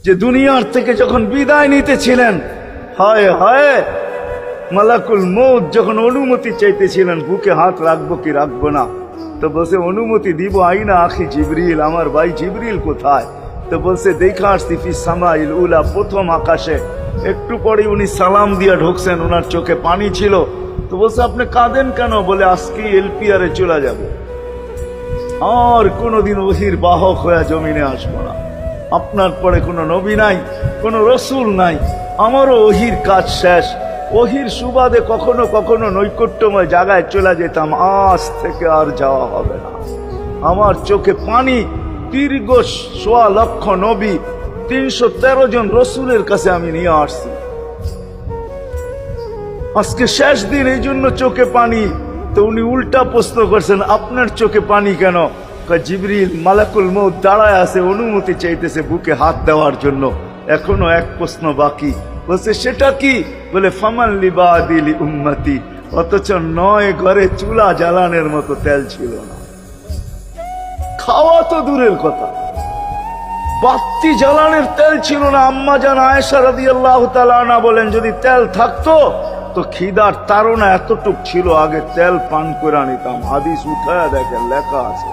যে দুনিয়ার থেকে যখন বিদায় নিতেছিলেন, হায় হায়, মালাকুল মউত যখন অনুমতি চাইতেছিলেন বুকে হাত রাখবো কি রাখবো না, তো বলছে অনুমতি দিব, আইনা আখি জিবরিল, আমার ভাই জিবরিল কোথায়? তো বলছে দেখা আসছি ফি সামাইল উলা, প্রথম আকাশে। একটু পরে উনি সালাম দিয়া ঢুকছেন, ওনার চোখে পানি ছিল। তো বলছে আপনি কাঁদেন কেন? বলে আজকেই এলপিআরে চলে যাব, আর কোনোদিন ওহির বাহক হয়ে জমিনে আসবো না। আপনার পরে কোনো নবী নাই, কোনো রসুল নাই, আমারও ওহির কাজ শেষ। ওহির সুবাদে কখনো কখনো নৈকট্যময় জায়গায় চলে যেতাম, আজ থেকে আর যাওয়া হবে না। আমার চোখে পানি। দীর্ঘ ১.৫ লক্ষ নবী, ৩১৩ জন রসুলের কাছে আমি নিয়ে আসছি। আজকে শেষ দিন, এই জন্য চোখে পানি। তো উনি উল্টা প্রশ্ন করছেন, আপনার চোখে পানি কেন? জিবরিল মালাকুল মউত দাঁড়ায় আছে, অনুমতি চাইতেছে বুকে হাত দেওয়ার জন্য। এখনো এক প্রশ্ন বাকি। বলছে সেটা কি? বলে ফামান লিবাদিলি উম্মতি। অথচ ৯ ঘরে চুলা জ্বালানোর মতো তেল ছিল না। খাওয়া তো দূরের কথা, বাতি জ্বালানোর তেল ছিল না। আম্মা জান আয়েশা রাদিয়াল্লাহু তাআলা আনহা বলেন, যদি তেল থাকতো তো খিদার তাড়না এতটুক ছিল, আগে তেল পান করে নিতাম। হাদিস উঠায়া দেখেন, লেখা আছে।